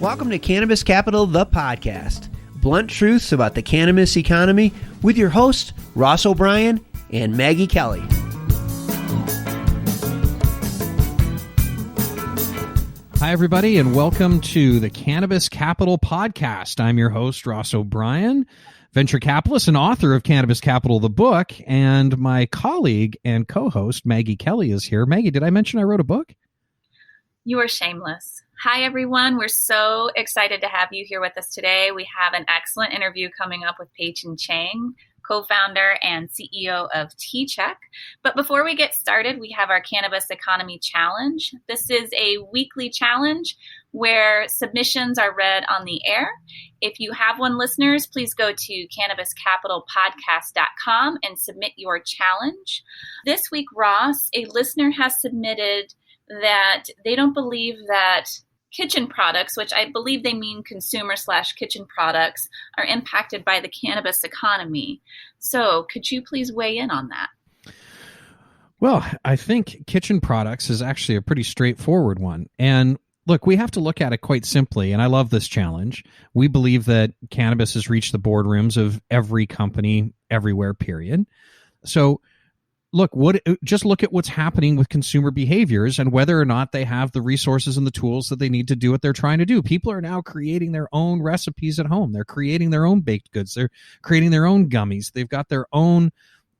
Welcome to Cannabis Capital, the podcast. Blunt truths about the cannabis economy with your hosts, Ross O'Brien and Maggie Kelly. Hi, everybody, and welcome to the Cannabis Capital podcast. I'm your host, Ross O'Brien, venture capitalist and author of Cannabis Capital, the book, and my colleague and co-host, Maggie Kelly, is here. Maggie, did I mention I wrote a book? You are shameless. Hi, everyone. We're so excited to have you here with us today. We have an excellent interview coming up with Peichen-Chang, co-founder and CEO of TCheck. But before we get started, we have our Cannabis Economy Challenge. This is a weekly challenge where submissions are read on the air. If you have one, listeners, please go to cannabiscapitalpodcast.com and submit your challenge. This week, Ross, a listener has submitted that they don't believe that kitchen products, which I believe they mean consumer/kitchen products, are impacted by the cannabis economy. So could you please weigh in on that? Well, I think kitchen products is actually a pretty straightforward one. And look, we have to look at it quite simply, and I love this challenge. We believe that cannabis has reached the boardrooms of every company everywhere, period. So just look at what's happening with consumer behaviors and whether or not they have the resources and the tools that they need to do what they're trying to do. People are now creating their own recipes at home. They're creating their own baked goods. They're creating their own gummies. They've got their own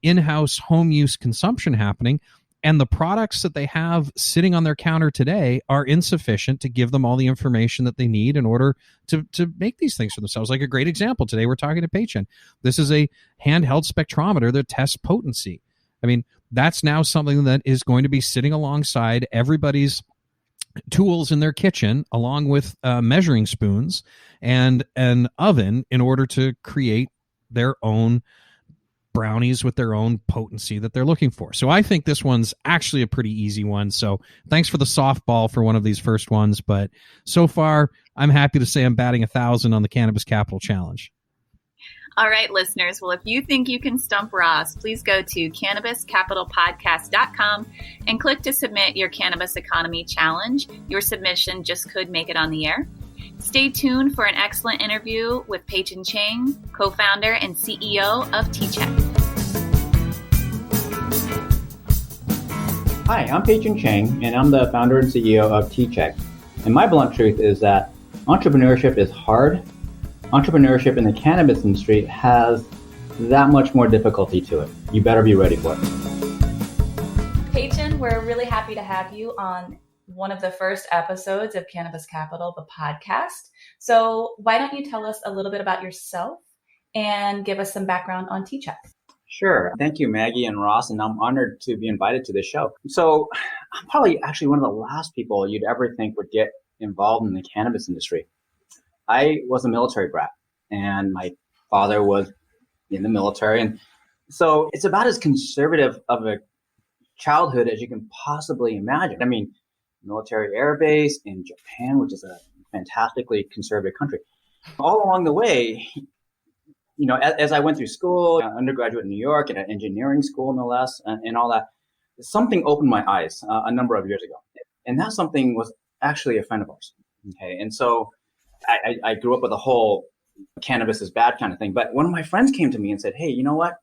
in-house home use consumption happening. And the products that they have sitting on their counter today are insufficient to give them all the information that they need in order to make these things for themselves. Like a great example, today we're talking to Peichen. This is a handheld spectrometer that tests potency. I mean, that's now something that is going to be sitting alongside everybody's tools in their kitchen, along with measuring spoons and an oven in order to create their own brownies with their own potency that they're looking for. So I think this one's actually a pretty easy one. So thanks for the softball for one of these first ones. But so far, I'm happy to say I'm batting 1,000 on the Cannabis Capital Challenge. All right, listeners. Well, if you think you can stump Ross, please go to cannabiscapitalpodcast.com and click to submit your Cannabis Economy Challenge. Your submission just could make it on the air. Stay tuned for an excellent interview with Peichen-Chang, co-founder and CEO of TCheck. Hi, I'm Peichen-Chang, and I'm the founder and CEO of TCheck. And my blunt truth is that entrepreneurship is hard. Entrepreneurship in the cannabis industry has that much more difficulty to it. You better be ready for it. Peichen, we're really happy to have you on one of the first episodes of Cannabis Capital, the podcast. So why don't you tell us a little bit about yourself and give us some background on TCheck? Sure. Thank you, Maggie and Ross, and I'm honored to be invited to this show. So I'm probably actually one of the last people you'd ever think would get involved in the cannabis industry. I was a military brat, and my father was in the military. And so it's about as conservative of a childhood as you can possibly imagine. I mean, military air base in Japan, which is a fantastically conservative country. All along the way, you know, as I went through school, undergraduate in New York, at an engineering school, no less, and all that, something opened my eyes a number of years ago. And that something was actually a friend of ours. Okay. And so I grew up with a whole cannabis is bad kind of thing. But one of my friends came to me and said, hey, you know what?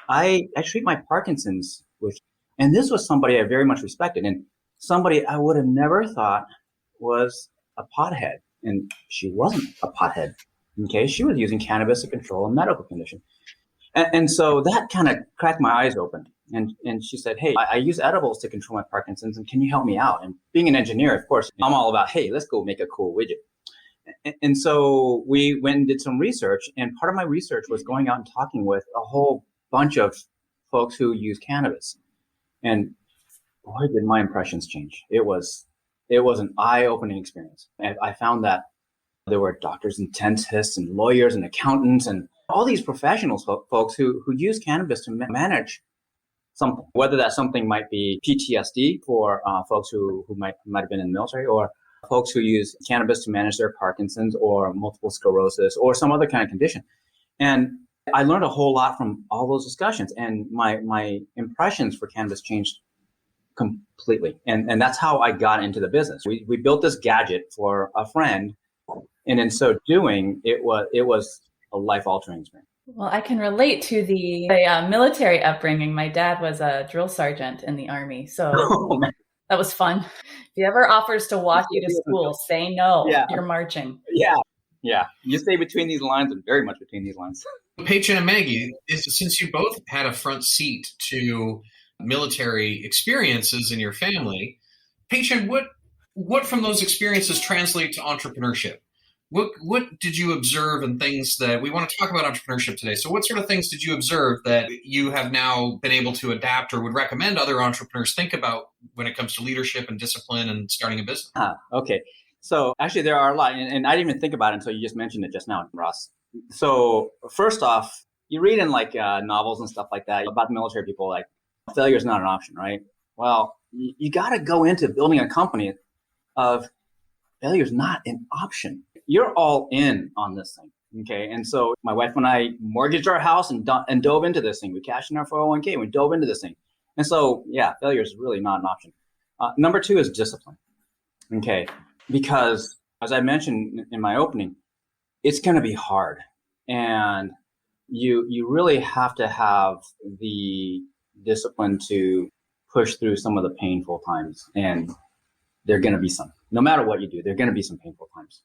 I treat my Parkinson's with, and this was somebody I very much respected and somebody I would have never thought was a pothead. And she wasn't a pothead. Okay. She was using cannabis to control a medical condition. And so that kind of cracked my eyes open. And she said, hey, I use edibles to control my Parkinson's, and can you help me out? And being an engineer, of course, I'm all about, hey, let's go make a cool widget. And so we went and did some research, and part of my research was going out and talking with a whole bunch of folks who use cannabis. And boy, did my impressions change. It was an eye-opening experience. And I found that there were doctors and dentists and lawyers and accountants and all these professionals, folks who use cannabis to manage something, whether that something might be PTSD for folks who might have been in the military, or folks who use cannabis to manage their Parkinson's or multiple sclerosis or some other kind of condition. And I learned a whole lot from all those discussions, and my impressions for cannabis changed completely. And that's how I got into the business. We built this gadget for a friend And in so doing, it was a life-altering experience. Well, I can relate to the military upbringing. My dad was a drill sergeant in the Army, so that was fun. If he ever offers to walk you to school, say no. Yeah. You're marching. Yeah. You stay between these lines, and very much between these lines. Peichen and Maggie, since you both had a front seat to military experiences in your family, Peichen, what from those experiences translate to entrepreneurship? What did you observe and things that we want to talk about entrepreneurship today? So what sort of things did you observe that you have now been able to adapt or would recommend other entrepreneurs think about when it comes to leadership and discipline and starting a business? Okay. So actually there are a lot, and I didn't even think about it until you just mentioned it just now, Ross. So first off, you read in like novels and stuff like that about the military people, like failure is not an option, right? Well, you got to go into building a company of failure is not an option. You're all in on this thing, okay? And so my wife and I mortgaged our house and dove into this thing. We cashed in our 401k and we dove into this thing. And so, yeah, failure is really not an option. Number two is discipline, okay? Because as I mentioned in my opening, it's going to be hard. And you really have to have the discipline to push through some of the painful times. And there are going to be some. No matter what you do, there are going to be some painful times.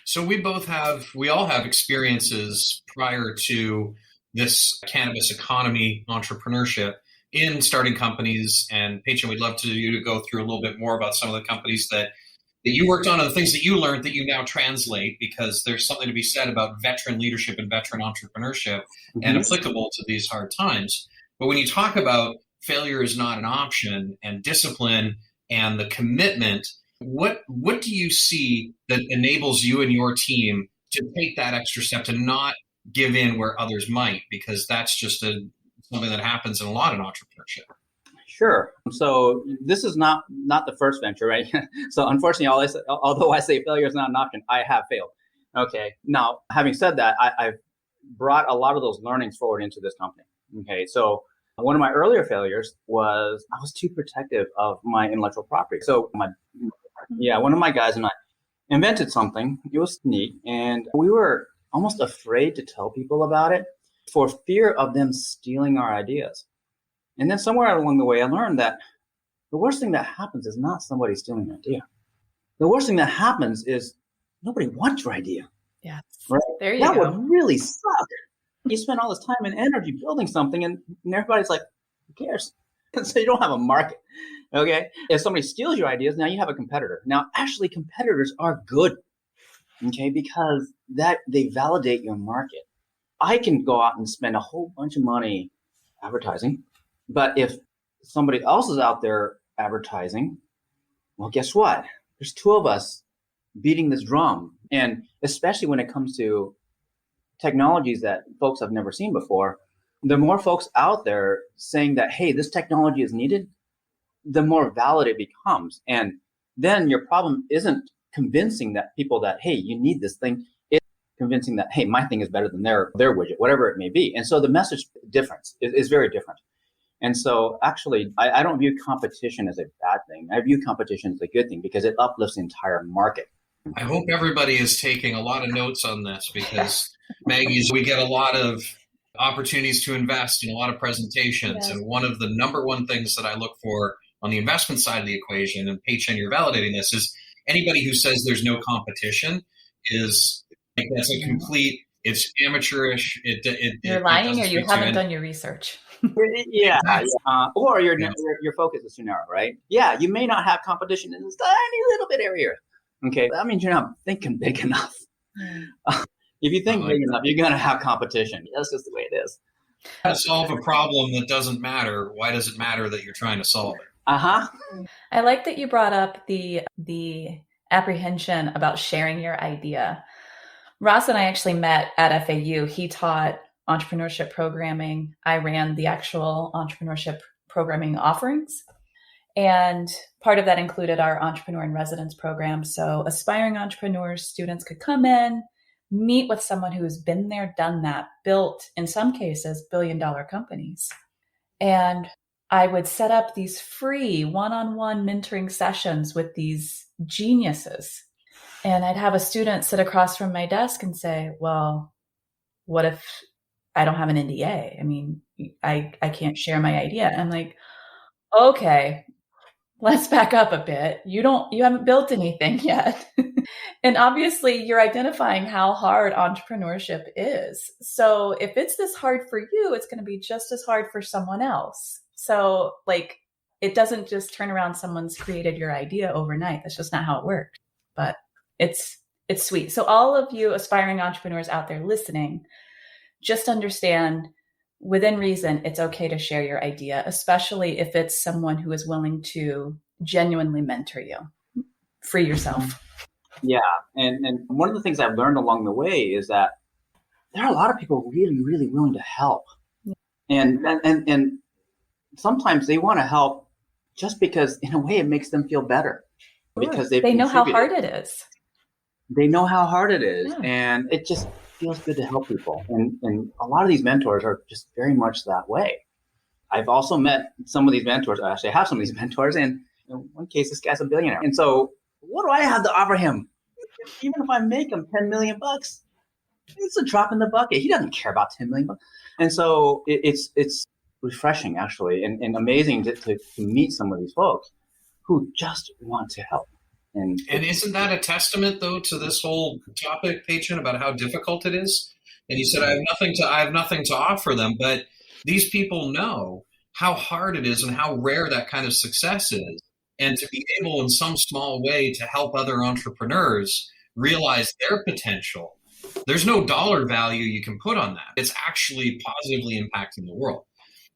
So we all have experiences prior to this cannabis economy entrepreneurship in starting companies. And Peichen, we'd love you to go through a little bit more about some of the companies that you worked on and the things that you learned that you now translate, because there's something to be said about veteran leadership and veteran entrepreneurship and applicable to these hard times. But when you talk about failure is not an option and discipline and the commitment, what do you see that enables you and your team to take that extra step to not give in where others might? Because that's just something that happens in a lot of entrepreneurship. Sure. So this is not the first venture, right? So unfortunately, although I say failure is not an option, I have failed. Okay. Now, having said that, I've brought a lot of those learnings forward into this company. Okay. So one of my earlier failures was I was too protective of my intellectual property. So one of my guys and I invented something. It was neat. And we were almost afraid to tell people about it for fear of them stealing our ideas. And then somewhere along the way, I learned that the worst thing that happens is not somebody stealing an idea. The worst thing that happens is nobody wants your idea. Yeah. Right? There you go. That would really suck. You spend all this time and energy building something and everybody's like, who cares? So you don't have a market. Okay. If somebody steals your ideas, now you have a competitor. Now, actually, competitors are good. Okay. Because they validate your market. I can go out and spend a whole bunch of money advertising. But if somebody else is out there advertising, well, guess what? There's two of us beating this drum. And especially when it comes to technologies that folks have never seen before, the more folks out there saying that, hey, this technology is needed, the more valid it becomes. And then your problem isn't convincing that people that, hey, you need this thing. It's convincing that, hey, my thing is better than their widget, whatever it may be. And so the message difference is very different. And so actually, I don't view competition as a bad thing. I view competition as a good thing because it uplifts the entire market. I hope everybody is taking a lot of notes on this because, Maggie, we get a lot of opportunities to invest in a lot of presentations. Yes. And one of the number one things that I look for on the investment side of the equation, and Peichen, you're validating this, is anybody who says there's no competition is like that's a complete, it's amateurish. You're lying or you haven't done your research. Yeah. Or your focus is too narrow, right? Yeah, you may not have competition in this tiny little bit area. Okay, that means you're not thinking big enough. If you think big enough, you're going to have competition. That's just the way it is. To solve a problem that doesn't matter, why does it matter that you're trying to solve it? I like that you brought up the apprehension about sharing your idea. Ross and I actually met at FAU. He taught entrepreneurship programming. I ran the actual entrepreneurship programming offerings. And part of that included our Entrepreneur in Residence program. So aspiring entrepreneurs, students could come in, meet with someone who's been there, done that, built, in some cases, billion-dollar companies. And I would set up these free one-on-one mentoring sessions with these geniuses. And I'd have a student sit across from my desk and say, well, what if I don't have an NDA? I mean, I can't share my idea. I'm like, okay, let's back up a bit. You haven't built anything yet. And obviously you're identifying how hard entrepreneurship is. So if it's this hard for you, it's going to be just as hard for someone else. So like, it doesn't just turn around someone's created your idea overnight. That's just not how it works. But it's sweet. So all of you aspiring entrepreneurs out there listening, just understand within reason, it's okay to share your idea, especially if it's someone who is willing to genuinely mentor you. Free yourself. Yeah. And one of the things I've learned along the way is that there are a lot of people really, really willing to help. Yeah. And sometimes they want to help just because in a way it makes them feel better. Because they know how hard it is. They know how hard it is. Yeah. And it just feels good to help people. And a lot of these mentors are just very much that way. I've also met some of these mentors. I actually have some of these mentors. And in one case, this guy's a billionaire. And so what do I have to offer him? Even if I make him $10 million, it's a drop in the bucket. He doesn't care about $10 million. And so it's refreshing, actually, and amazing to meet some of these folks who just want to help. And isn't that a testament, though, to this whole topic, Peichen, about how difficult it is? And you said, I have nothing to offer them, but these people know how hard it is and how rare that kind of success is. And to be able in some small way to help other entrepreneurs realize their potential, there's no dollar value you can put on that. It's actually positively impacting the world.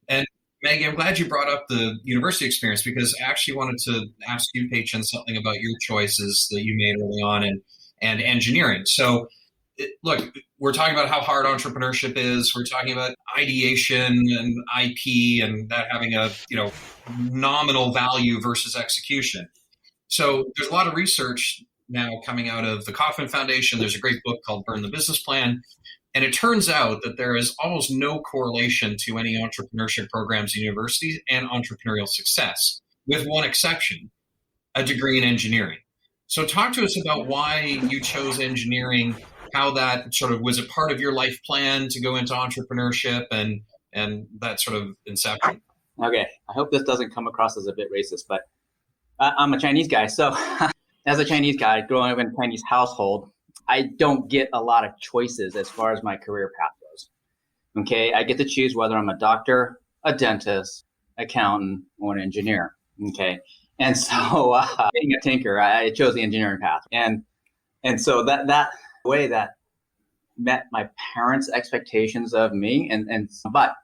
And Maggie, I'm glad you brought up the university experience because I actually wanted to ask you, Peichen, something about your choices that you made early on and engineering. So, look, we're talking about how hard entrepreneurship is. We're talking about ideation and IP and that having a nominal value versus execution. So there's a lot of research now coming out of the Kauffman Foundation. There's a great book called Burn the Business Plan. And it turns out that there is almost no correlation to any entrepreneurship programs in universities and entrepreneurial success, with one exception, a degree in engineering. So talk to us about why you chose engineering, how that sort of was a part of your life plan to go into entrepreneurship and that sort of inception. Okay, I hope this doesn't come across as a bit racist, but I'm a Chinese guy. So as a Chinese guy growing up in a Chinese household, I don't get a lot of choices as far as my career path goes. Okay, I get to choose whether I'm a doctor, a dentist, accountant, or an engineer. Okay, and so being a tinker, I chose the engineering path, and so that way that met my parents' expectations of me, but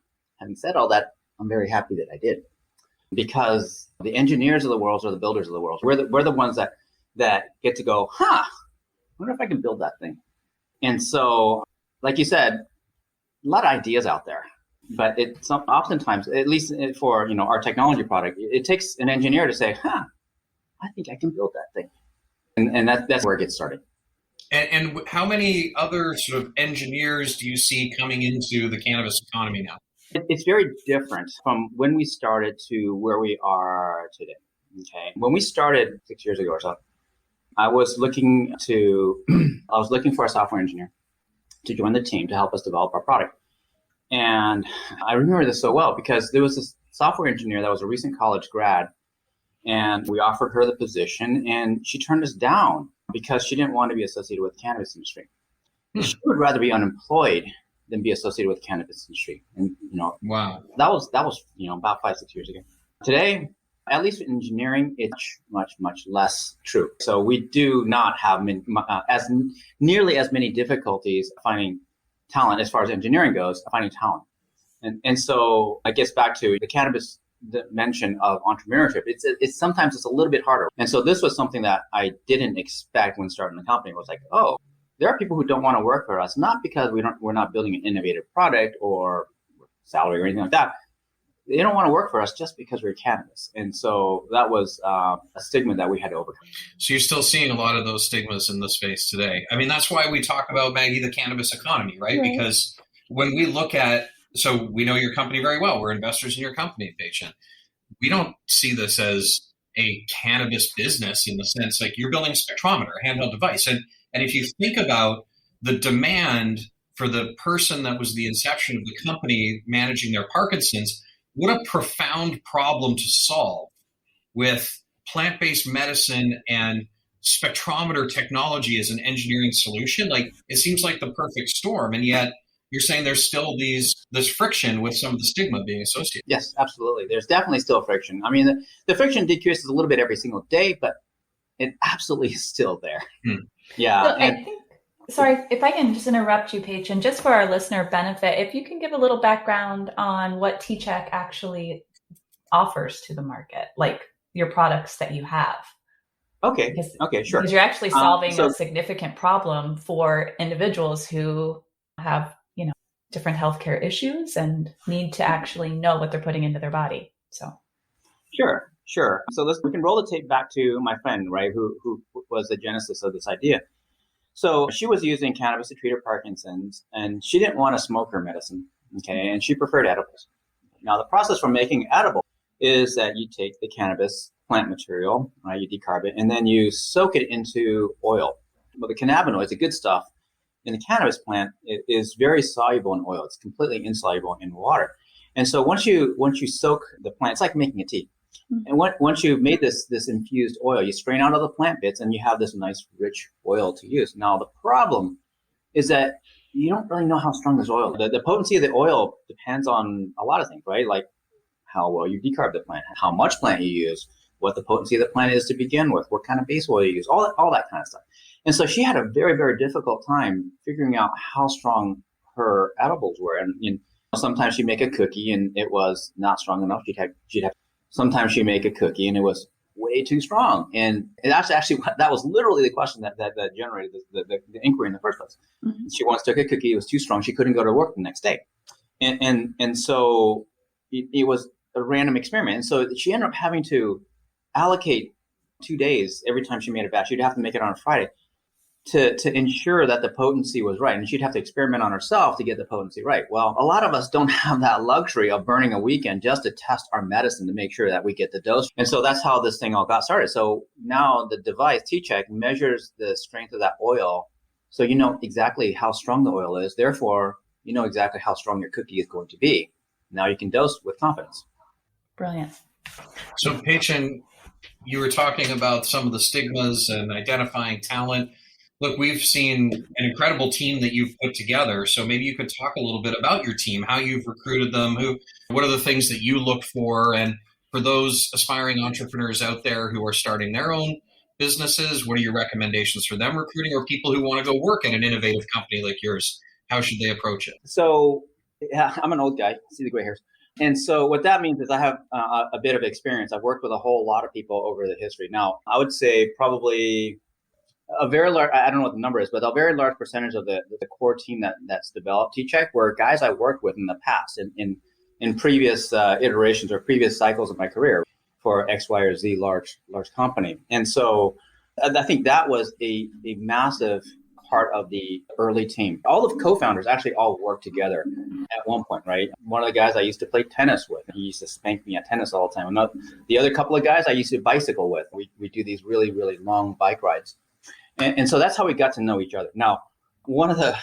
having said all that, I'm very happy that I did, because the engineers of the world are the builders of the world. We're the ones that get to go, I wonder if I can build that thing. And so, like you said, a lot of ideas out there, but oftentimes, at least for our technology product, it takes an engineer to say, I think I can build that thing, and that's where it gets started. And how many other sort of engineers do you see coming into the cannabis economy now? It's very different from when we started to where we are today. Okay, when we started 6 years ago or so, I was looking for a software engineer to join the team to help us develop our product. And I remember this so well because there was this software engineer that was a recent college grad, and we offered her the position, and she turned us down because she didn't want to be associated with the cannabis industry. She would rather be unemployed than be associated with the cannabis industry. And wow, that was about 5-6 years ago. Today, at least in engineering, it's much less true. So we do not have nearly as many difficulties finding talent as far as engineering goes, finding talent. And so I guess back to the cannabis dimension of entrepreneurship, it's sometimes a little bit harder. And so this was something that I didn't expect when starting the company. It was like, there are people who don't want to work for us, not because we're not building an innovative product or salary or anything like that. They don't want to work for us just because we're cannabis. And so that was a stigma that we had to overcome. So you're still seeing a lot of those stigmas in the space today. I mean, that's why we talk about, Maggie, the cannabis economy, right? Because when we look at, so we know your company very well. We're investors in your company, Peichen. We don't see this as a cannabis business in the sense like you're building a spectrometer, a handheld device. And if you think about the demand for the person that was the inception of the company managing their Parkinson's, what a profound problem to solve with plant-based medicine and spectrometer technology as an engineering solution. Like, it seems like the perfect storm. And yet you're saying there's still this friction with some of the stigma being associated. Yes, absolutely. There's definitely still friction. I mean, the friction decreases a little bit every single day, but it absolutely is still there. Yeah. So I think, sorry, if I can just interrupt you, Peichen, just for our listener benefit, if you can give a little background on what TCheck actually offers to the market, like your products that you have. Okay, sure. Because you're actually solving a significant problem for individuals who have, different healthcare issues and need to actually know what they're putting into their body. So, sure. So we can roll the tape back to my friend, right, who was the genesis of this idea. So she was using cannabis to treat her Parkinson's, and she didn't want to smoke her medicine, okay, and she preferred edibles. Now, the process for making edible is that you take the cannabis plant material, right, you decarb it, and then you soak it into oil. Well, the cannabinoids, the good stuff, in the cannabis plant is very soluble in oil. It's completely insoluble in water. And so once you soak the plant, it's like making a tea. And once you've made this infused oil, you strain out all the plant bits and you have this nice rich oil to use. Now, the problem is that you don't really know how strong this oil is. The potency of the oil depends on a lot of things, right? Like how well you decarb the plant, how much plant you use, what the potency of the plant is to begin with, what kind of base oil you use, all that kind of stuff. And so she had a very, very difficult time figuring out how strong her edibles were. And sometimes she'd make a cookie and it was not strong enough. Sometimes she'd make a cookie and it was way too strong. And that's actually that was literally the question that generated the inquiry in the first place. Mm-hmm. She once took a cookie, it was too strong. She couldn't go to work the next day. And so it was a random experiment. And so she ended up having to allocate 2 days every time she made a batch. She'd have to make it on a Friday to ensure that the potency was right. And she'd have to experiment on herself to get the potency right. Well, a lot of us don't have that luxury of burning a weekend just to test our medicine to make sure that we get the dose. And so that's how this thing all got started. So now the device, TCheck, measures the strength of that oil. So you know exactly how strong the oil is. Therefore, you know exactly how strong your cookie is going to be. Now you can dose with confidence. Brilliant. So Peichen, you were talking about some of the stigmas and identifying talent. Look, we've seen an incredible team that you've put together. So maybe you could talk a little bit about your team, how you've recruited them, what are the things that you look for? And for those aspiring entrepreneurs out there who are starting their own businesses, what are your recommendations for them recruiting, or people who want to go work at an innovative company like yours? How should they approach it? So yeah, I'm an old guy. See the gray hairs. And so what that means is I have a bit of experience. I've worked with a whole lot of people over the history. Now, I would say probably a very large, I don't know what the number is, but a very large percentage of the core team that's developed TCheck were guys I worked with in the past in previous iterations or previous cycles of my career for X, Y, or Z large company. And so I think that was a massive part of the early team. All the co-founders actually all worked together at one point, right? One of the guys I used to play tennis with, he used to spank me at tennis all the time. The other couple of guys I used to bicycle with. We do these really, really long bike rides. And so that's how we got to know each other. Now, one of the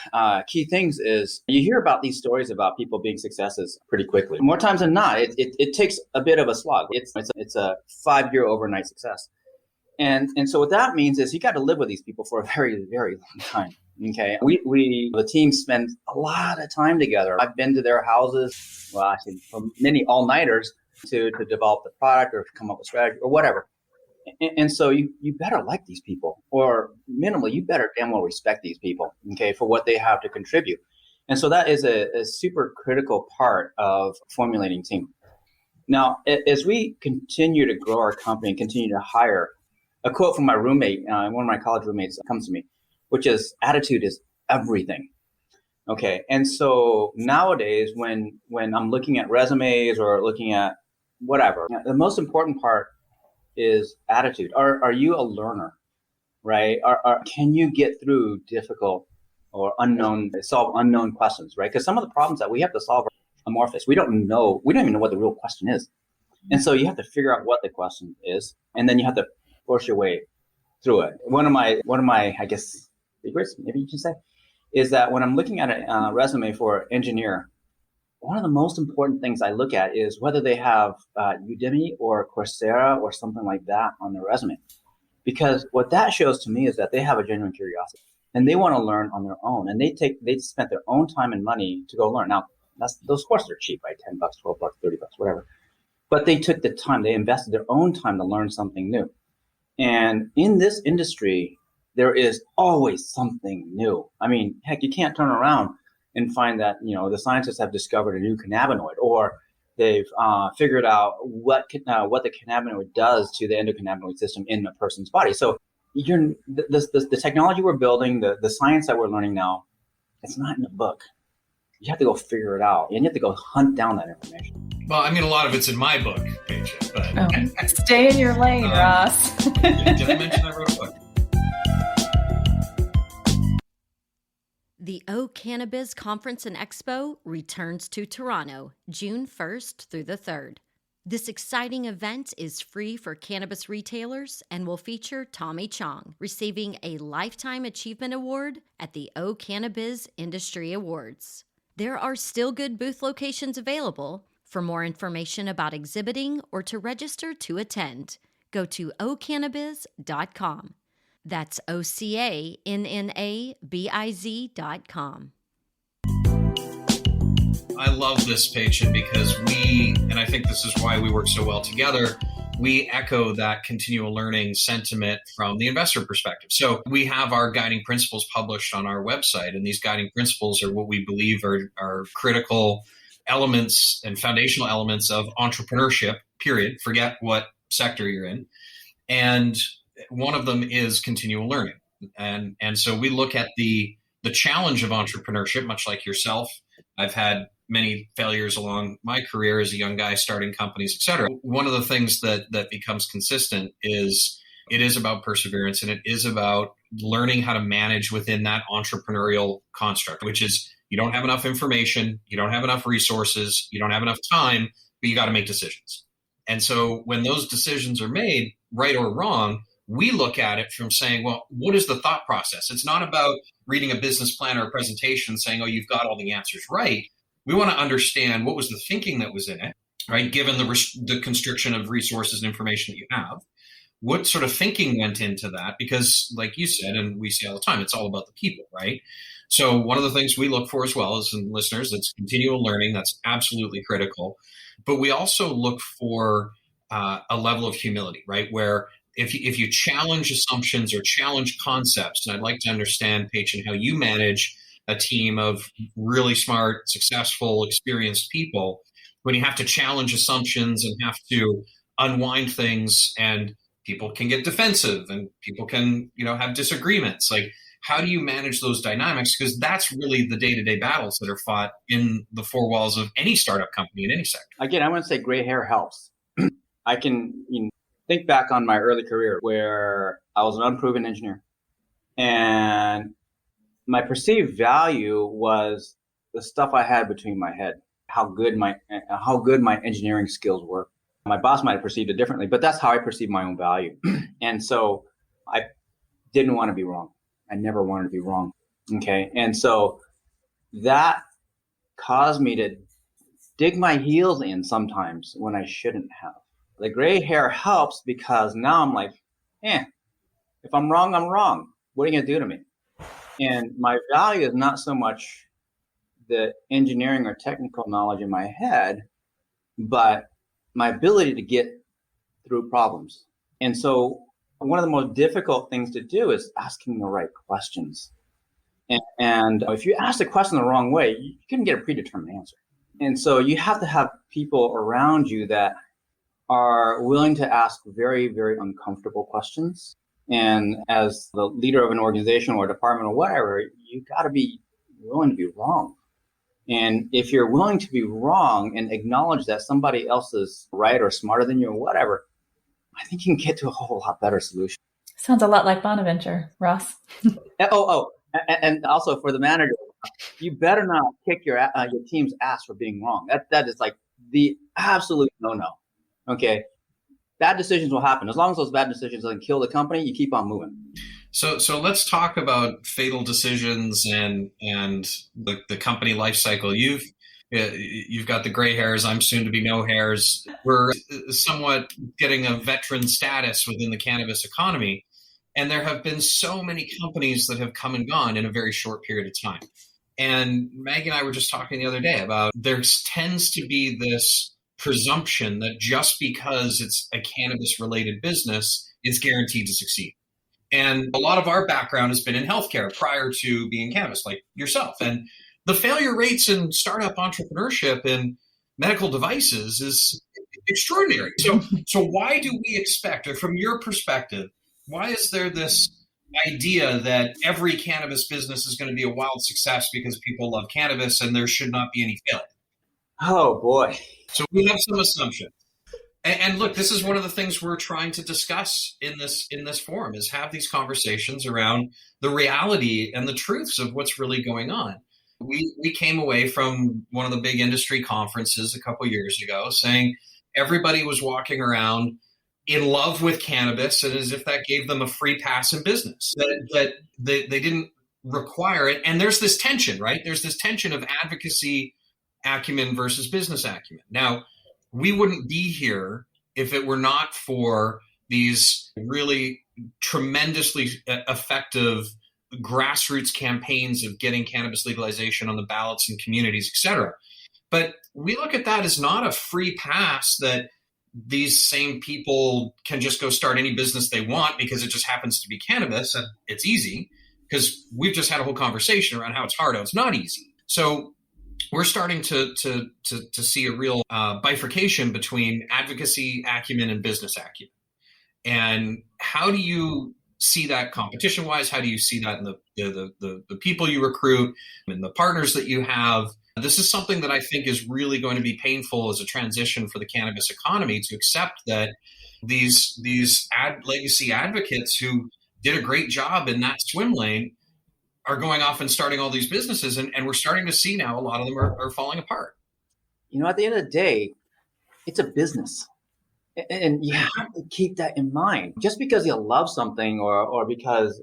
key things is you hear about these stories about people being successes pretty quickly. More times than not, it takes a bit of a slog. It's a 5-year overnight success. And so what that means is you got to live with these people for a very, very long time. Okay. The team spends a lot of time together. I've been to their houses, well, actually for many all-nighters to develop the product or come up with strategy or whatever. And so you better like these people, or minimally, you better damn well respect these people, okay, for what they have to contribute. And so that is a super critical part of formulating team. Now, as we continue to grow our company and continue to hire, a quote from my roommate, one of my college roommates comes to me, which is attitude is everything. Okay. And so nowadays, when I'm looking at resumes or looking at whatever, the most important part is attitude. Are you a learner, right? Can you get through difficult or solve unknown questions, right? Because some of the problems that we have to solve are amorphous. We don't even know what the real question is. And so you have to figure out what the question is, and then you have to force your way through it. One of my, I guess, secrets, maybe you can say, is that when I'm looking at a resume for an engineer, one of the most important things I look at is whether they have Udemy or Coursera or something like that on their resume. Because what that shows to me is that they have a genuine curiosity and they want to learn on their own. And they spent their own time and money to go learn. Now, those courses are cheap, right? $10, $12, $30, whatever. But they took the time, they invested their own time to learn something new. And in this industry, there is always something new. I mean, heck, you can't turn around and find that, the scientists have discovered a new cannabinoid, or they've figured out what the cannabinoid does to the endocannabinoid system in a person's body. So the technology we're building, the science that we're learning now, it's not in the book. You have to go figure it out. And you have to go hunt down that information. Well, I mean, a lot of it's in my book, Peichen, but stay in your lane, Ross. Did I mention I wrote a book? The Cannabis Conference and Expo returns to Toronto, June 1st through the 3rd. This exciting event is free for cannabis retailers and will feature Tommy Chong receiving a Lifetime Achievement Award at the Cannabis Industry Awards. There are still good booth locations available. For more information about exhibiting or to register to attend, go to ocannabis.com. That's OCANNABIZ.com. I love this, Peichen, because and I think this is why we work so well together, we echo that continual learning sentiment from the investor perspective. So we have our guiding principles published on our website, and these guiding principles are what we believe are critical elements and foundational elements of entrepreneurship, period. Forget what sector you're in. And one of them is continual learning. And so we look at the challenge of entrepreneurship, much like yourself. I've had many failures along my career as a young guy starting companies, et cetera. One of the things that becomes consistent is it is about perseverance, and it is about learning how to manage within that entrepreneurial construct, which is you don't have enough information, you don't have enough resources, you don't have enough time, but you got to make decisions. And so when those decisions are made, right or wrong, we look at it from saying, well, what is the thought process? It's not about reading a business plan or a presentation saying, oh, you've got all the answers right. We want to understand what was the thinking that was in it, right? Given the constriction of resources and information that you have, what sort of thinking went into that? Because like you said, and we see all the time, it's all about the people, right? So one of the things we look for as well as listeners, it's continual learning. That's absolutely critical. But we also look for a level of humility, right? Where if you challenge assumptions or challenge concepts, and I'd like to understand, Peichen, how you manage a team of really smart, successful, experienced people, when you have to challenge assumptions and have to unwind things, and people can get defensive and people can, have disagreements. Like, how do you manage those dynamics? Because that's really the day-to-day battles that are fought in the four walls of any startup company in any sector. Again, I want to say gray hair helps. I can think back on my early career where I was an unproven engineer, and my perceived value was the stuff I had between my head, how good my engineering skills were. My boss might have perceived it differently, but that's how I perceived my own value. And so I didn't want to be wrong. I never wanted to be wrong. Okay. And so that caused me to dig my heels in sometimes when I shouldn't have. The gray hair helps because now I'm like, if I'm wrong, I'm wrong. What are you going to do to me? And my value is not so much the engineering or technical knowledge in my head, but my ability to get through problems. And so one of the most difficult things to do is asking the right questions. And if you ask the question the wrong way, you can get a predetermined answer. And so you have to have people around you that are willing to ask very, very uncomfortable questions. And as the leader of an organization or department or whatever, you got to be willing to be wrong. And if you're willing to be wrong and acknowledge that somebody else is right or smarter than you or whatever, I think you can get to a whole lot better solution. Sounds a lot like Bonaventure, Ross. And also for the manager, you better not kick your team's ass for being wrong. That is like the absolute no-no. Okay. Bad decisions will happen. As long as those bad decisions don't kill the company, you keep on moving. So let's talk about fatal decisions and the company life cycle. You've got the gray hairs. I'm soon to be no hairs. We're somewhat getting a veteran status within the cannabis economy. And there have been so many companies that have come and gone in a very short period of time. And Maggie and I were just talking the other day about there tends to be this presumption that just because it's a cannabis related business, it's guaranteed to succeed. And a lot of our background has been in healthcare prior to being cannabis, like yourself. And the failure rates in startup entrepreneurship and medical devices is extraordinary. So why do we expect, or from your perspective, why is there this idea that every cannabis business is going to be a wild success because people love cannabis and there should not be any failure? Oh, boy. So we have some assumptions. And look, this is one of the things we're trying to discuss in this forum, is have these conversations around the reality and the truths of what's really going on. We came away from one of the big industry conferences a couple years ago saying everybody was walking around in love with cannabis and as if that gave them a free pass in business, that they didn't require it. And there's this tension, right? There's this tension of advocacy acumen versus business acumen. Now, we wouldn't be here if it were not for these really tremendously effective grassroots campaigns of getting cannabis legalization on the ballots in communities, et cetera. But we look at that as not a free pass that these same people can just go start any business they want because it just happens to be cannabis and it's easy, because we've just had a whole conversation around how it's hard, how it's not easy. So we're starting to see a real bifurcation between advocacy acumen and business acumen. And how do you see that competition-wise? How do you see that in the people you recruit and the partners that you have? This is something that I think is really going to be painful as a transition for the cannabis economy, to accept that these legacy advocates who did a great job in that swim lane are going off and starting all these businesses. And we're starting to see now a lot of them are falling apart. At the end of the day, it's a business. And you have to keep that in mind. Just because you love something or because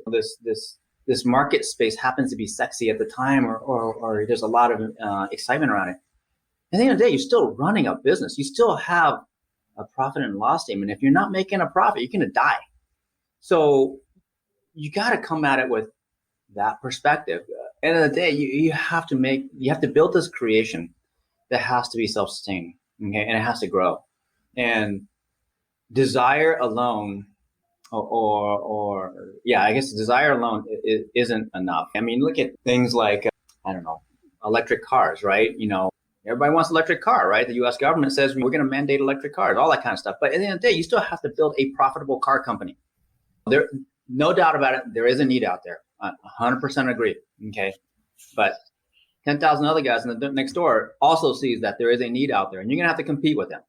this market space happens to be sexy at the time or there's a lot of excitement around it, at the end of the day, you're still running a business. You still have a profit and loss statement. If you're not making a profit, you're going to die. So you got to come at it with that perspective. At the end of the day, you have to build this creation that has to be self-sustaining, okay, and it has to grow. And desire alone, I guess desire alone isn't enough. I mean, look at things like electric cars, right? Everybody wants an electric car, right? The U.S. government says we're going to mandate electric cars, all that kind of stuff. But at the end of the day, you still have to build a profitable car company. There, no doubt about it, there is a need out there. 100% agree. Okay. But 10,000 other guys in the next door also sees that there is a need out there, and you're going to have to compete with them.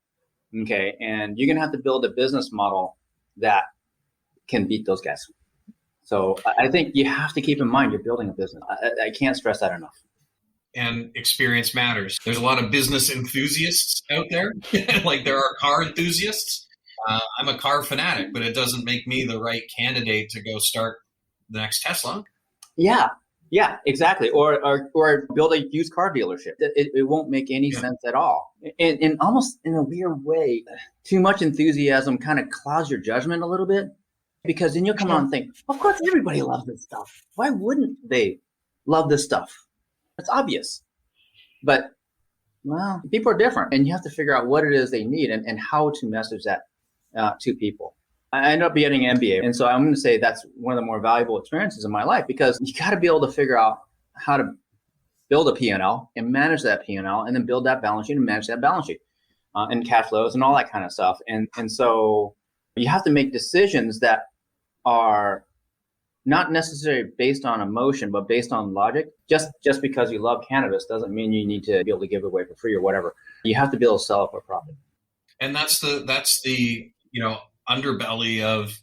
Okay. And you're going to have to build a business model that can beat those guys. So I think you have to keep in mind you're building a business. I can't stress that enough. And experience matters. There's a lot of business enthusiasts out there, like there are car enthusiasts. I'm a car fanatic, but it doesn't make me the right candidate to go start the next Tesla. Yeah, exactly. Or build a used car dealership. It won't make any sense at all. And almost in a weird way, too much enthusiasm kind of clouds your judgment a little bit, because then you'll come on and think, of course, everybody loves this stuff. Why wouldn't they love this stuff? It's obvious. But, well, people are different, and you have to figure out what it is they need and how to message that to people. I ended up getting an MBA. And so I'm going to say that's one of the more valuable experiences in my life, because you got to be able to figure out how to build a P&L and manage that P&L, and then build that balance sheet and manage that balance sheet and cash flows and all that kind of stuff. And so you have to make decisions that are not necessarily based on emotion, but based on logic. Just because you love cannabis doesn't mean you need to be able to give it away for free or whatever. You have to be able to sell it for profit. And that's the underbelly of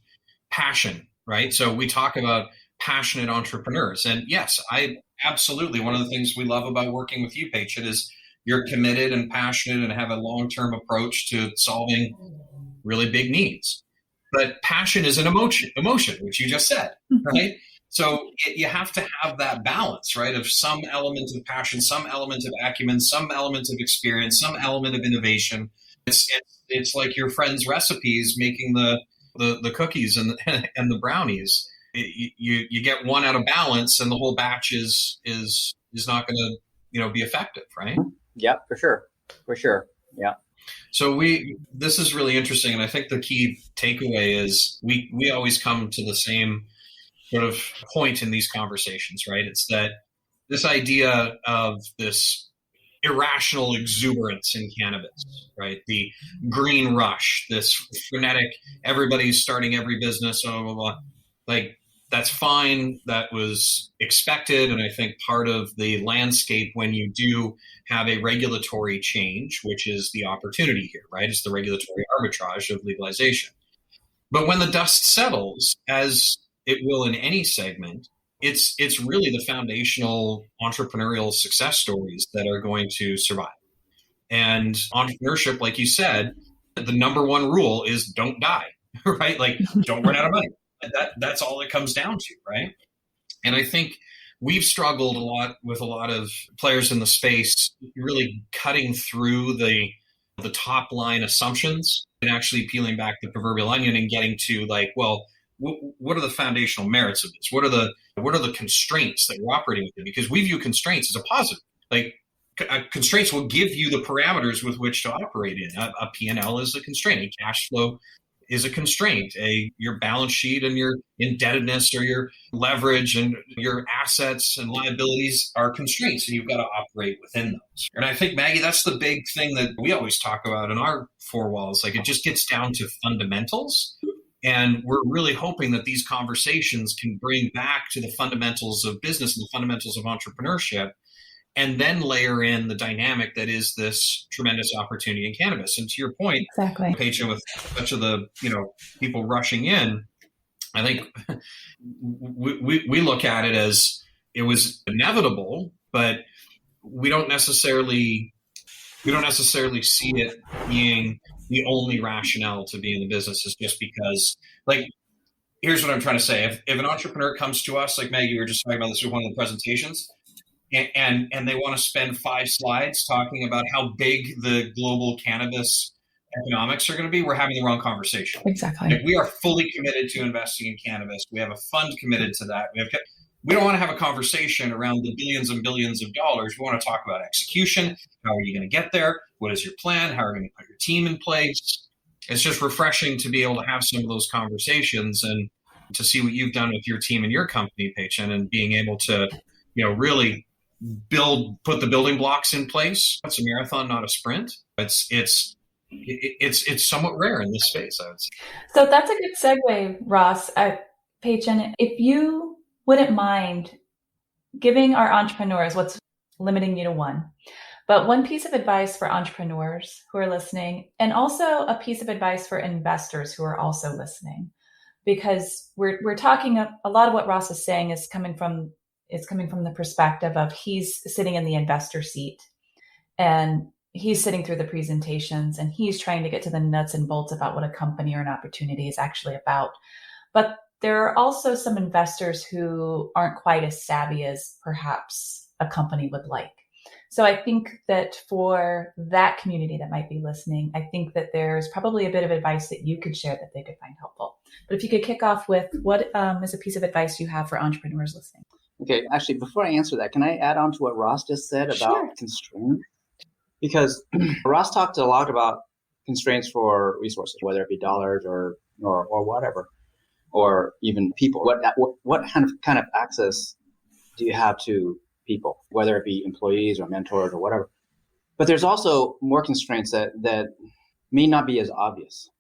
passion, right? So we talk about passionate entrepreneurs. And yes, I absolutely, one of the things we love about working with you, Peichen, is you're committed and passionate and have a long-term approach to solving really big needs. But passion is an emotion, which you just said, right? So you have to have that balance, right? Of some element of passion, some element of acumen, some element of experience, some element of innovation. It's like your friend's recipes making the cookies and the brownies. You get one out of balance, and the whole batch is not going to be effective, right? Yeah, for sure. Yeah. So this is really interesting, and I think the key takeaway is we always come to the same sort of point in these conversations, right? It's that this idea of this irrational exuberance in cannabis, right? The green rush, this frenetic, everybody's starting every business, blah, blah, blah. Like, that's fine. That was expected. And I think part of the landscape when you do have a regulatory change, which is the opportunity here, right? It's the regulatory arbitrage of legalization. But when the dust settles, as it will in any segment, it's really the foundational entrepreneurial success stories that are going to survive. And entrepreneurship, like you said, the number one rule is don't die, right? Like, don't run out of money. That's all it comes down to, right? And I think we've struggled a lot with a lot of players in the space, really cutting through the top line assumptions and actually peeling back the proverbial onion and getting to like, well, what are the foundational merits of this? What are the constraints that we're operating with? Because we view constraints as a positive. Like, constraints will give you the parameters with which to operate in. A P&L is a constraint. A cash flow is a constraint. Your balance sheet and your indebtedness or your leverage and your assets and liabilities are constraints, and you've got to operate within those. And I think, Maggie, that's the big thing that we always talk about in our four walls. Like, it just gets down to fundamentals. And we're really hoping that these conversations can bring back to the fundamentals of business and the fundamentals of entrepreneurship, and then layer in the dynamic that is this tremendous opportunity in cannabis. And to your point, Exactly. Peichen, with much of the people rushing in, I think we look at it as it was inevitable, but we don't necessarily see it being the only rationale to be in the business is just because, like, here's what I'm trying to say. If an entrepreneur comes to us, like Maggie, we were just talking about this with one of the presentations, and they want to spend 5 slides talking about how big the global cannabis economics are going to be, we're having the wrong conversation. Exactly. Like, we are fully committed to investing in cannabis. We have a fund committed to that. We don't want to have a conversation around the billions and billions of dollars. We want to talk about execution. How are you going to get there? What is your plan? How are you going to put your team in place? It's just refreshing to be able to have some of those conversations and to see what you've done with your team and your company, Peichen, and being able to, really put the building blocks in place. It's a marathon, not a sprint. It's somewhat rare in this space, I would say. So that's a good segue, Ross. Peichen, if you wouldn't mind giving our entrepreneurs what's limiting you to one, but one piece of advice for entrepreneurs who are listening, and also a piece of advice for investors who are also listening, because we're talking a lot of what Ross is saying is coming from the perspective of he's sitting in the investor seat and he's sitting through the presentations and he's trying to get to the nuts and bolts about what a company or an opportunity is actually about. But there are also some investors who aren't quite as savvy as perhaps a company would like. So I think that for that community that might be listening, I think that there's probably a bit of advice that you could share that they could find helpful. But if you could kick off with what is a piece of advice you have for entrepreneurs listening? Okay, actually, before I answer that, can I add on to what Ross just said about constraints? Because Ross talked a lot about constraints for resources, whether it be dollars or whatever, or even people. What kind of access do you have to people, whether it be employees or mentors or whatever? But there's also more constraints that may not be as obvious.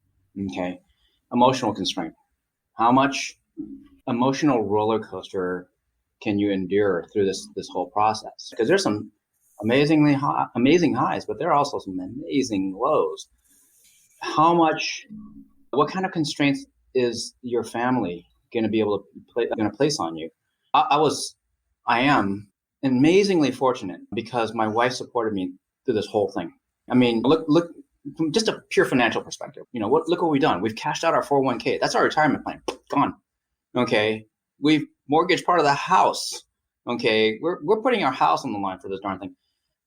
Okay, emotional constraint. How much emotional roller coaster can you endure through this whole process? Because there's some amazing highs, but there are also some amazing lows. What kind of constraints is your family going to be able to place on you? I am amazingly fortunate because my wife supported me through this whole thing. I mean, look from just a pure financial perspective. Look what we've done. We've cashed out our 401k. That's our retirement plan. Gone. Okay. We've mortgaged part of the house. Okay. We're putting our house on the line for this darn thing.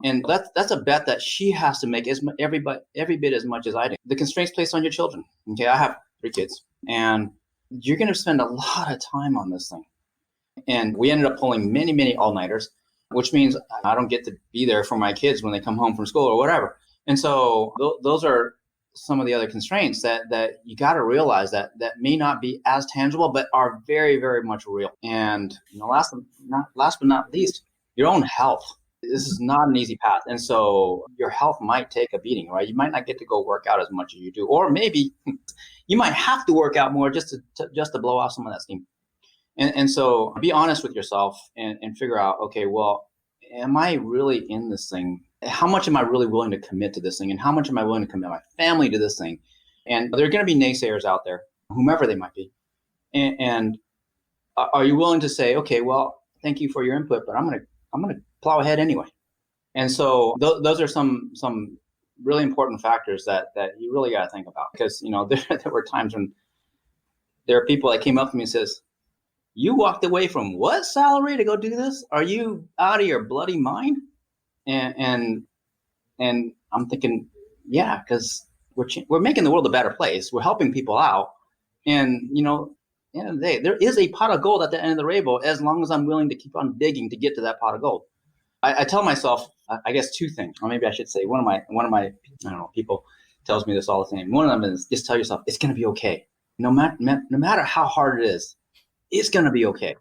And that's a bet that she has to make every bit as much as I do. The constraints placed on your children. Okay. I have 3 kids, and you're going to spend a lot of time on this thing. And we ended up pulling many, many all-nighters, which means I don't get to be there for my kids when they come home from school or whatever. And so those are some of the other constraints that you got to realize that may not be as tangible, but are very, very much real. And last but not least, your own health. This is not an easy path. And so your health might take a beating, right? You might not get to go work out as much as you do, or maybe you might have to work out more just to blow off some of that steam. And so be honest with yourself and figure out, okay, well, am I really in this thing? How much am I really willing to commit to this thing? And how much am I willing to commit my family to this thing? And there are going to be naysayers out there, whomever they might be. And are you willing to say, okay, well, thank you for your input, but I'm going to plow ahead anyway. And so those are some really important factors that you really got to think about, because there were times when there are people that came up to me and says, "You walked away from what salary to go do this? Are you out of your bloody mind?" And I'm thinking, yeah, because we're making the world a better place. We're helping people out, and at the end of the day, there is a pot of gold at the end of the rainbow as long as I'm willing to keep on digging to get to that pot of gold. I tell myself, I guess, 2 things, or maybe I should say one of my I don't know, people tells me this all the time. One of them is just tell yourself it's going to be okay. No matter how hard it is, it's going to be okay.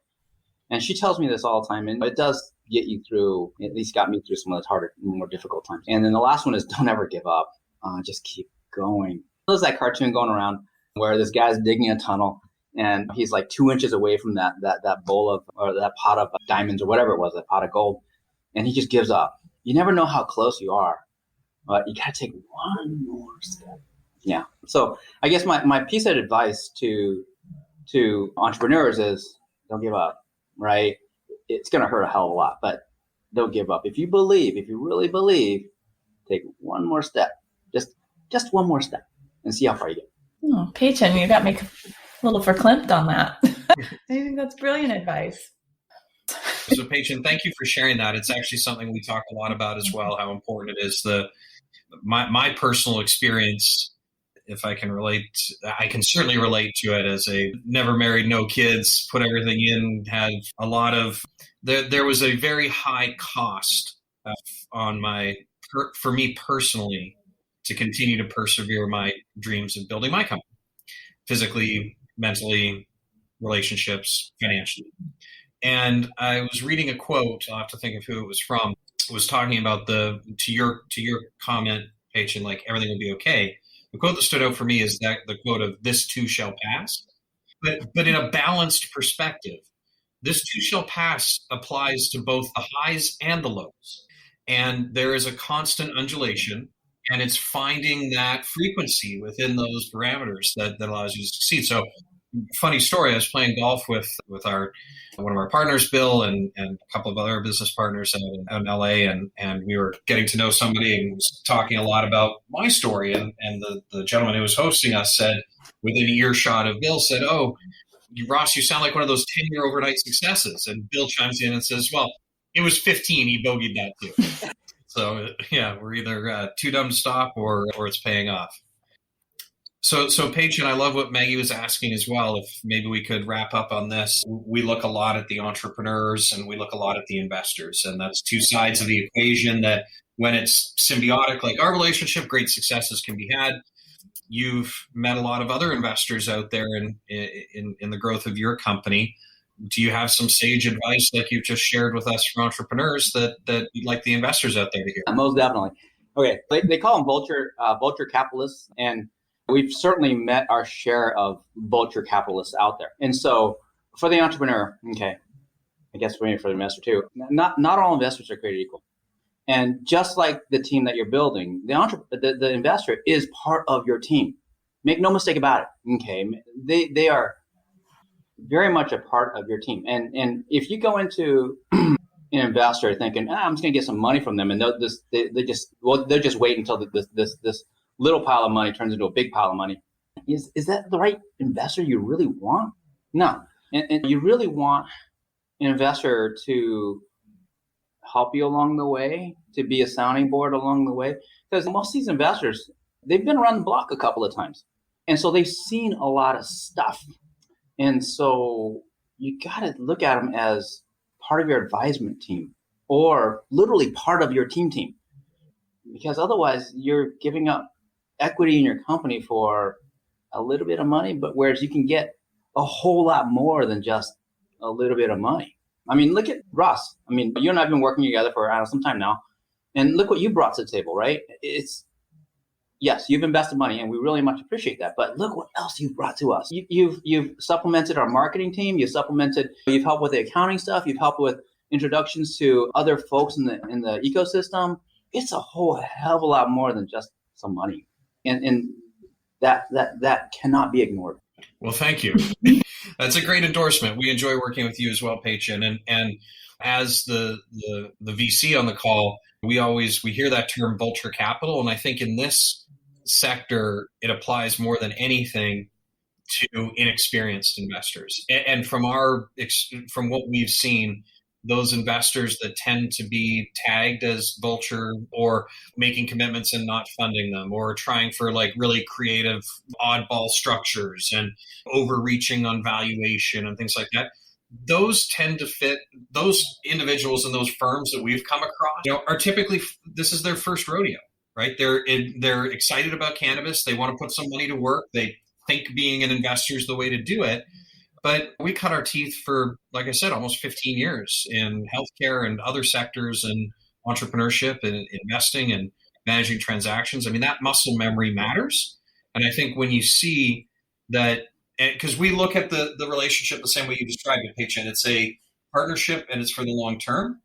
And she tells me this all the time, and it does get you through, at least got me through some of the harder, more difficult times. And then the last one is don't ever give up. Just keep going. There's that cartoon going around where this guy's digging a tunnel, and he's like 2 inches away from that bowl of, or that pot of diamonds or whatever it was, that pot of gold. And he just gives up. You never know how close you are, but you got to take one more step. Yeah. So I guess my piece of advice to entrepreneurs is don't give up, right? It's going to hurt a hell of a lot, but don't give up. If you really believe, take one more step, just one more step, and see how far you get. Oh, Peichen, you got me a little verklempt on that. I think that's brilliant advice. So Peichen, thank you for sharing that. It's actually something we talk a lot about as well, how important it is. My personal experience, if I can relate, I can certainly relate to it as a never married, no kids, put everything in, had a lot of, there was a very high cost for me personally to continue to persevere my dreams of building my company, physically, mentally, relationships, financially. And I was reading a quote, I'll have to think of who it was from. It was talking about to your comment, Peichen, like everything will be okay. The quote that stood out for me is that the quote of "This too shall pass," but in a balanced perspective. This too shall pass applies to both the highs and the lows, and there is a constant undulation, and it's finding that frequency within those parameters that allows you to succeed. So, funny story: I was playing golf with one of our partners, Bill, and a couple of other business partners out in LA, and we were getting to know somebody and was talking a lot about my story. And the gentleman who was hosting us said, within earshot of Bill, said, "Oh, Ross, you sound like one of those 10-year overnight successes." And Bill chimes in and says, "Well, it was 15. He bogeyed that too." So yeah, we're either too dumb to stop or it's paying off. So Peichen, I love what Maggie was asking as well. If maybe we could wrap up on this. We look a lot at the entrepreneurs and we look a lot at the investors, and that's 2 sides of the equation that when it's symbiotic, like our relationship, great successes can be had. You've met a lot of other investors out there in the growth of your company. Do you have some sage advice like you've just shared with us for entrepreneurs that you'd like the investors out there to hear? Most definitely. Okay. They call them Vulture capitalists, and we've certainly met our share of Vulture capitalists out there. And so for the entrepreneur, okay, I guess for the investor too, not all investors are created equal. And just like the team that you're building, the investor is part of your team. Make no mistake about it. Okay. They are very much a part of your team. And if you go into an investor thinking, I'm just going to get some money from them, and they'll just wait until this little pile of money turns into a big pile of money. Is that the right investor you really want? No, and you really want an investor to help you along the way, to be a sounding board along the way, because most of these investors, they've been around the block a couple of times, and so they've seen a lot of stuff, and so you got to look at them as part of your advisement team, or literally part of your team, because otherwise you're giving up equity in your company for a little bit of money, but whereas you can get a whole lot more than just a little bit of money. I mean, look at Ross. I mean, you and I have been working together for some time now, and look what you brought to the table, right? Yes, you've invested money, and we really much appreciate that. But look what else you've brought to us. You've supplemented our marketing team. You've helped with the accounting stuff. You've helped with introductions to other folks in the ecosystem. It's a whole hell of a lot more than just some money, and that cannot be ignored. Well, thank you. That's a great endorsement. We enjoy working with you as well, Peichen. And as the VC on the call, we hear that term Vulture capital. And I think in this sector, it applies more than anything to inexperienced investors. And from what we've seen, those investors that tend to be tagged as Vulture, or making commitments and not funding them, or trying for like really creative oddball structures and overreaching on valuation and things like that, those tend to fit those individuals and those firms that we've come across, are typically, this is their first rodeo, right? They're excited about cannabis. They want to put some money to work. They think being an investor is the way to do it. But we cut our teeth for, like I said, almost 15 years in healthcare and other sectors and entrepreneurship and investing and managing transactions. I mean, that muscle memory matters. And I think when you see that, because we look at the relationship the same way you described it, Peichen, it's a partnership and it's for the long term.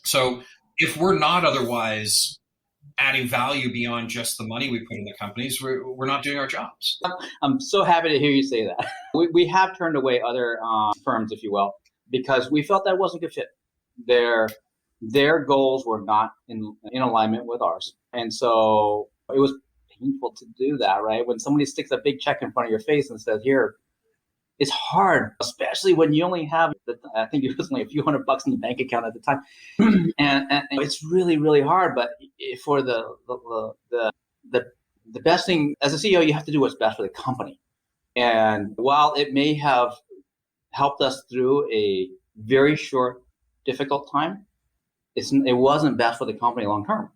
So if we're not otherwise adding value beyond just the money we put in the companies, we're not doing our jobs. I'm so happy to hear you say that. We have turned away other firms, if you will, because we felt that wasn't a good fit. Their goals were not in alignment with ours. And so it was painful to do that, right? When somebody sticks a big check in front of your face and says, here, it's hard, especially when you only have, I think it was only a few $100 in the bank account at the time. and it's really, really hard. But for the best thing, as a CEO, you have to do what's best for the company. And while it may have helped us through a very short, difficult time, it wasn't best for the company long term.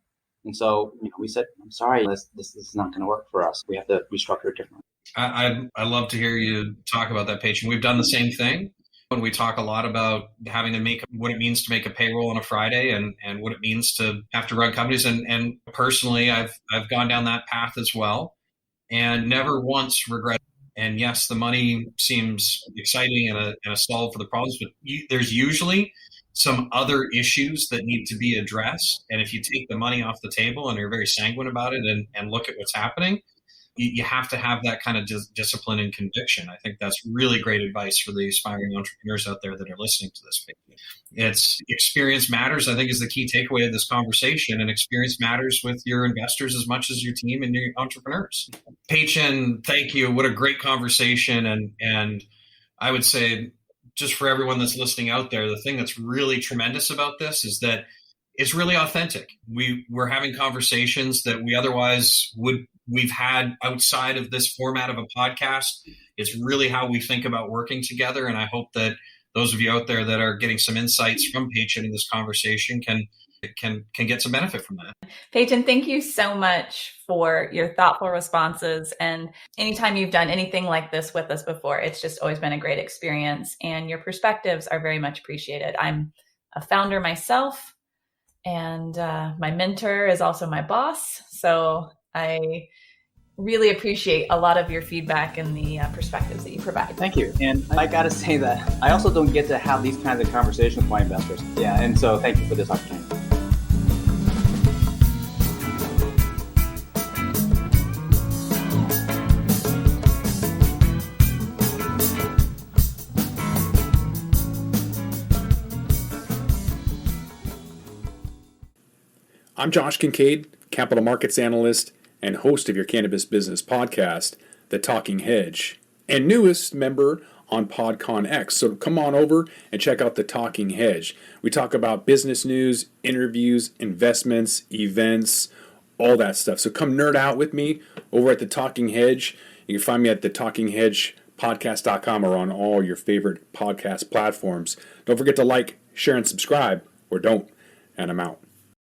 And so we said, I'm sorry, this is not going to work for us. We have to restructure it differently. I love to hear you talk about that, Peichen. We've done the same thing when we talk a lot about having to make what it means to make a payroll on a Friday and what it means to have to run companies. And personally, I've gone down that path as well and never once regretted. And yes, the money seems exciting and a solve for the problems, but there's usually some other issues that need to be addressed. And if you take the money off the table and you're very sanguine about it and look at what's happening, you have to have that kind of discipline and conviction. I think that's really great advice for the aspiring entrepreneurs out there that are listening to this. It's experience matters, I think, is the key takeaway of this conversation. And experience matters with your investors as much as your team and your entrepreneurs. Peichen, thank you. What a great conversation. And I would say, just for everyone that's listening out there, the thing that's really tremendous about this is that it's really authentic. We're having conversations that we've had outside of this format of a podcast. It's really how we think about working together. And I hope that those of you out there that are getting some insights from Peichen in this conversation can get some benefit from that. Peichen, thank you so much for your thoughtful responses. And anytime you've done anything like this with us before, it's just always been a great experience. And your perspectives are very much appreciated. I'm a founder myself, and my mentor is also my boss. So I really appreciate a lot of your feedback and the perspectives that you provide. Thank you. And I got to say that I also don't get to have these kinds of conversations with my investors. Yeah. And so thank you for this opportunity. I'm Josh Kincaid, capital markets analyst and host of your cannabis business podcast, The Talking Hedge, and newest member on PodConX. So come on over and check out The Talking Hedge. We talk about business news, interviews, investments, events, all that stuff. So come nerd out with me over at The Talking Hedge. You can find me at thetalkinghedgepodcast.com or on all your favorite podcast platforms. Don't forget to like, share, and subscribe, or don't. And I'm out.